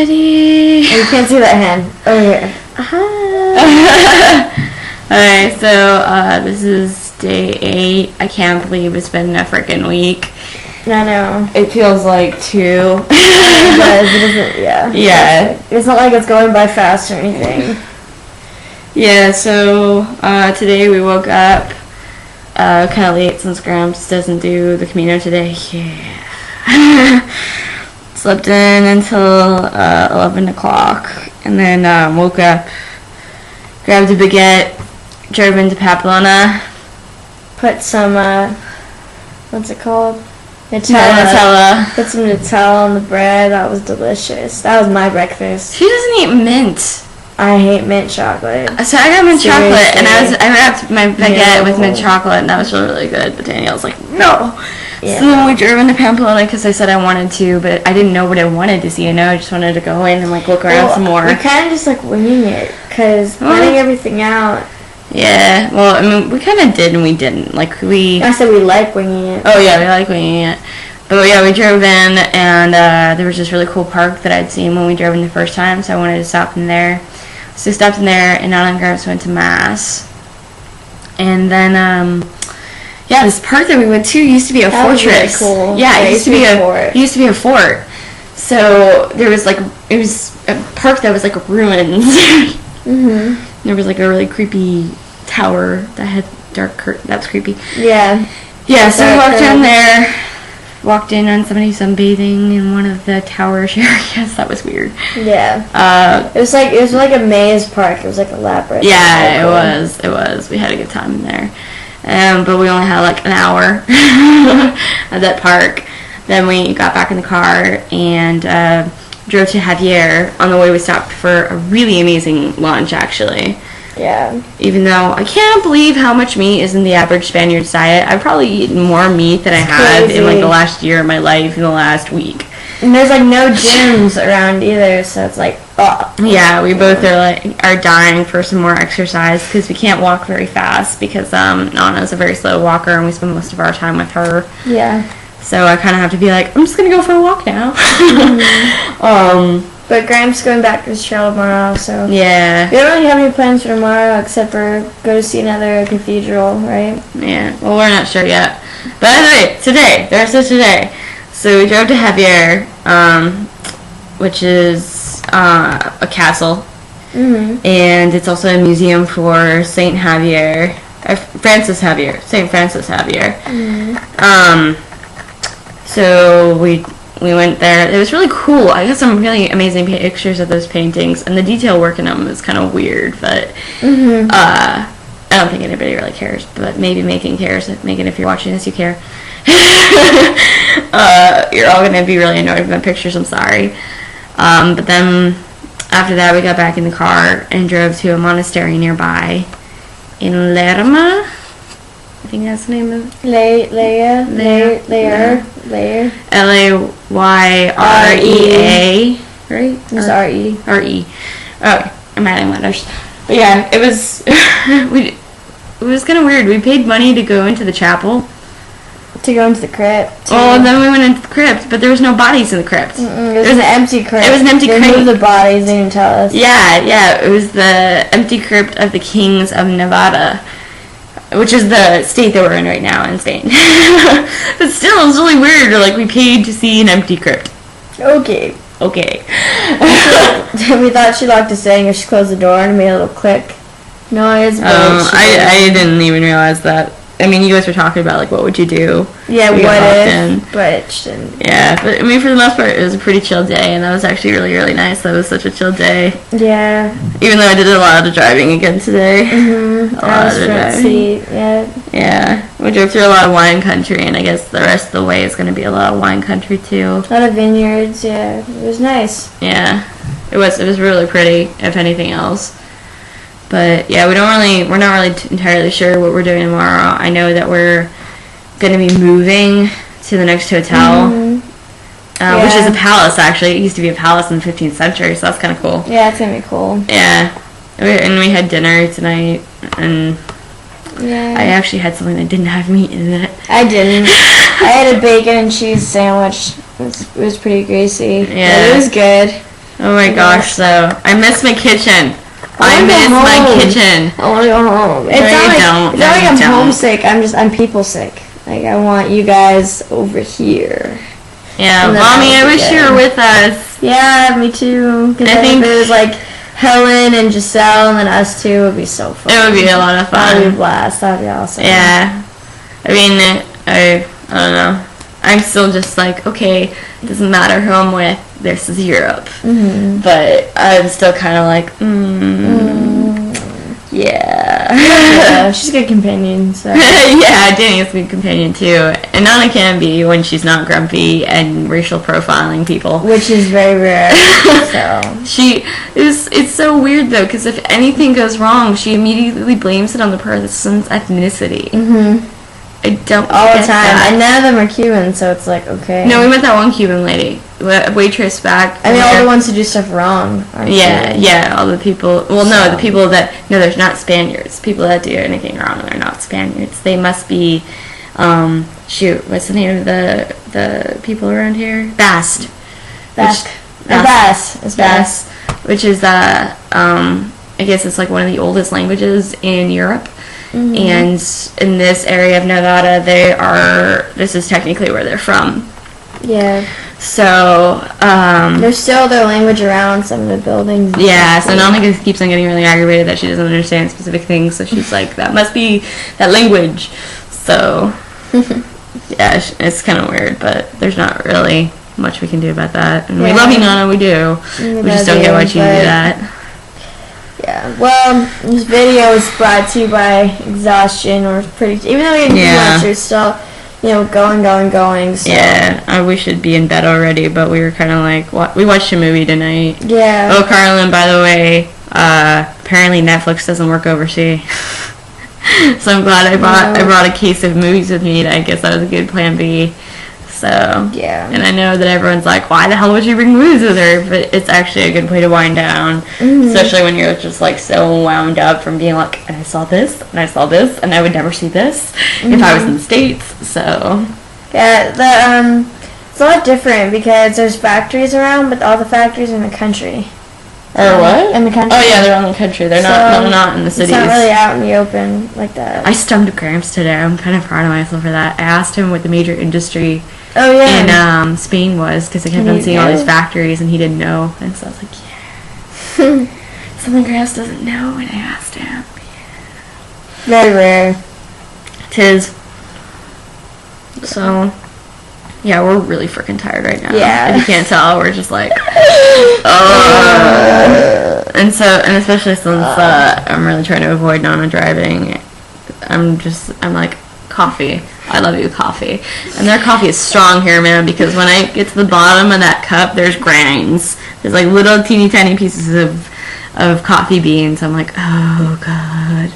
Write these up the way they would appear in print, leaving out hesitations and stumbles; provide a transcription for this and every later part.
ready. Oh, you can't see that hand. Oh, here. Alright, so this is day 8. I can't believe it's been a freaking week. I know. It feels like 2. It does. It doesn't, yeah. Yeah. It's not like it's going by fast or anything. Yeah, so today we woke up kind of late since Gramps doesn't do the Camino today. Yeah. Slept in until 11 o'clock and then woke up, grabbed a baguette, drove into Pamplona. Put some, what's it called? Nutella. Put some Nutella on the bread. That was delicious. That was my breakfast. She doesn't eat mint. I hate mint chocolate. So I got mint chocolate, and I wrapped my baguette with mint chocolate, and that was really, really good. But Danielle's like, no. Yeah. So then we drove into Pamplona because I said I wanted to, but I didn't know what I wanted to see. I just wanted to go in and like look around some more. We kind of just like winging it because planning everything out. Yeah, well, I mean, we kind of did and we didn't. I said we like winging it. Oh, yeah, we like winging it. But, yeah, we drove in, and there was this really cool park that I'd seen when we drove in the first time, so I wanted to stop in there. So we stopped in there, and Nana and Gramps went to Mass. And then, yeah, this park that we went to used to be a fortress. Really cool. Yeah, it used to be a fort. It used to be a fort. So there was, it was a park that was, ruins. Mm-hmm. There was, a really creepy tower that had dark curtains. That was creepy. Yeah. Yeah, so we walked down there, walked in on somebody sunbathing in one of the tower areas. That was weird. Yeah. It was like a maze park. It was like a labyrinth. Yeah, it was. We had a good time in there. But we only had an hour at that park. Then we got back in the car and drove to Javier. On the way we stopped for a really amazing lunch, actually. Yeah. Even though I can't believe how much meat is in the average Spaniard's diet. I've probably eaten more meat than I have in the last year of my life, in the last week. And there's no gyms around either, so it's Yeah, we both are dying for some more exercise because we can't walk very fast because Nana's a very slow walker and we spend most of our time with her. Yeah. So I kind of have to be I'm just going to go for a walk now. Mm-hmm. But Gramps going back to his trail tomorrow, so... Yeah. We don't really have any plans for tomorrow except for go to see another cathedral, right? Yeah. Well, we're not sure yet. But anyway, today. The rest of today. So we drove to Javier, which is a castle. Mm-hmm. And it's also a museum for St. Javier. Francis Javier. St. Francis Javier. Mm-hmm. So we went there. It was really cool. I got some really amazing pictures of those paintings, and the detail work in them is kind of weird, but mm-hmm. I don't think anybody really cares, but maybe Megan cares. Megan, if you're watching this, you care. You're all going to be really annoyed with my pictures, I'm sorry. But then after that, we got back in the car and drove to a monastery nearby in Lerma. I think that's the name of it. Layrea. Layrea, right? It's R-E. R-E. Oh, I'm adding letters. But yeah, it was it was kind of weird. We paid money to go into the chapel. To go into the crypt. Oh, and then we went into the crypt, but there was no bodies in the crypt. It was an empty crypt. It was an empty crypt. They moved the bodies, they didn't tell us. Yeah, it was the empty crypt of the kings of Nevada, which is the state that we're in right now in Spain. But still, it was really weird. We paid to see an empty crypt. Okay. We thought she locked us in, and she closed the door and made a little click noise. I didn't even realize that. I mean, you guys were talking about, what would you do? Yeah, what if, but she didn't. Yeah, but, I mean, for the most part, it was a pretty chill day, and that was actually really, really nice. That was such a chill day. Yeah. Even though I did a lot of driving again today. Mm-hmm. I was front seat, yeah. Yeah. We drove through a lot of wine country, and I guess the rest of the way is going to be a lot of wine country, too. A lot of vineyards, yeah. It was nice. Yeah. It was really pretty, if anything else. But yeah, we're not really entirely sure what we're doing tomorrow. I know that we're going to be moving to the next hotel, which is a palace, actually. It used to be a palace in the 15th century, so that's kind of cool. Yeah, it's going to be cool. Yeah. And we had dinner tonight, and I actually had something that didn't have meat in it. I didn't. I had a bacon and cheese sandwich. It was pretty greasy. Yeah. But it was good. Oh my gosh, though. I miss my kitchen. I miss my kitchen. I want to go home. It's not like I'm homesick. I'm people sick. Like, I want you guys over here. Yeah, Mommy, I wish you were with us. Yeah, me too. Because I think if it was like Helen and Giselle and then us two, it would be so fun. It would be a lot of fun. That would be a blast. That would be awesome. Yeah. I mean, I don't know. I'm still just like, okay, it doesn't matter who I'm with. This is Europe. Mm-hmm. But I'm still kind of like, yeah. Yeah, she's a good companion. So. Yeah, Danny's a good companion too. And Nana can be when she's not grumpy and racial profiling people. Which is very rare. So. It's so weird though, because if anything goes wrong, she immediately blames it on the person's ethnicity. Mm-hmm. I don't all the time, that. and none of them are Cuban, so it's like, okay. No, we met that one Cuban lady, waitress back. I mean, all the ones who do stuff wrong. Yeah, all the people. Well, no, the people that there's not Spaniards. People that do anything wrong, they're not Spaniards. They must be. What's the name of the people around here? Basque. Basque. Basque. Which is I guess it's like one of the oldest languages in Europe. Mm-hmm. And in this area of Nevada, this is technically where they're from. Yeah. So, there's still their language around some of the buildings. Yeah, so Nana keeps on getting really aggravated that she doesn't understand specific things, so she's like, that must be that language. So, yeah, it's kind of weird, but there's not really much we can do about that. And we love you, Nana, we do. We just don't get why you do that. Yeah, well, this video is brought to you by exhaustion, or pretty. Even though we didn't do much, we're still, going. So. Yeah, we should be in bed already, but we were kind of like, we watched a movie tonight. Yeah. Oh, Carlin, by the way, apparently Netflix doesn't work overseas. So I'm glad I brought a case of movies with me. I guess that was a good plan B. So yeah, and I know that everyone's like, why the hell would you bring movies with her? But it's actually a good way to wind down, especially when you're just like so wound up from being like, and I saw this, and I saw this, and I would never see this if I was in the States. So yeah, it's a lot different because there's factories around, but all the factories are in the country. Or what? In the country. Oh yeah, they're in the country. They're not in the cities. It's not really out in the open like that. I stumped Gramps today. I'm kind of proud of myself for that. I asked him what the major industry in Spain was, because I kept on seeing all these factories and he didn't know. And so I was like, yeah. Something Gramps doesn't know, and I asked him. Yeah. Very rare. 'Tis. So, yeah, we're really freaking tired right now. Yeah. If you can't tell, we're just like, and especially since I'm really trying to avoid Nana driving, I'm like, coffee. I love you, coffee. And their coffee is strong here, man, because when I get to the bottom of that cup, there's grains. There's like little teeny tiny pieces of coffee beans. I'm like, oh, God.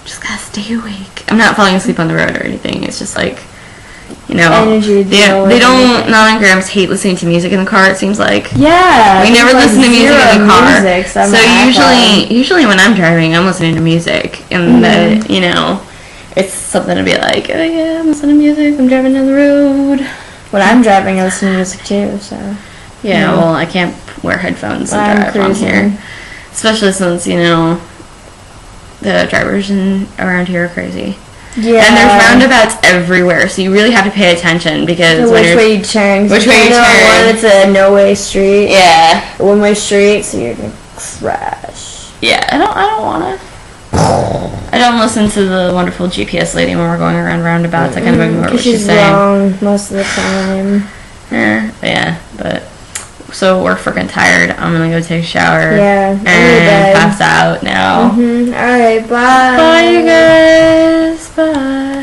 Just gotta stay awake. I'm not falling asleep on the road or anything. It's just like, energy. They don't. Nana and Gramps hate listening to music in the car. It seems like. Yeah. We never listen to music in the car. So usually when I'm driving, I'm listening to music, and it's something to be like, oh yeah, I'm listening to music. I'm driving down the road. When I'm driving, I listen to music too. So. Yeah. Well, I can't wear headphones and drive on here, especially since the drivers around here are crazy. Yeah. And there's roundabouts everywhere, so you really have to pay attention because which way you turn. Which way you turn. It's a no-way street. Yeah. A one-way street, so you're gonna crash. Yeah, I don't wanna. I don't listen to the wonderful GPS lady when we're going around roundabouts. I kind of ignore what she's saying. She's wrong most of the time. Yeah, but so we're freaking tired. I'm gonna go take a shower. Yeah. And pass out now. Alright, bye. Bye, you guys. Bye.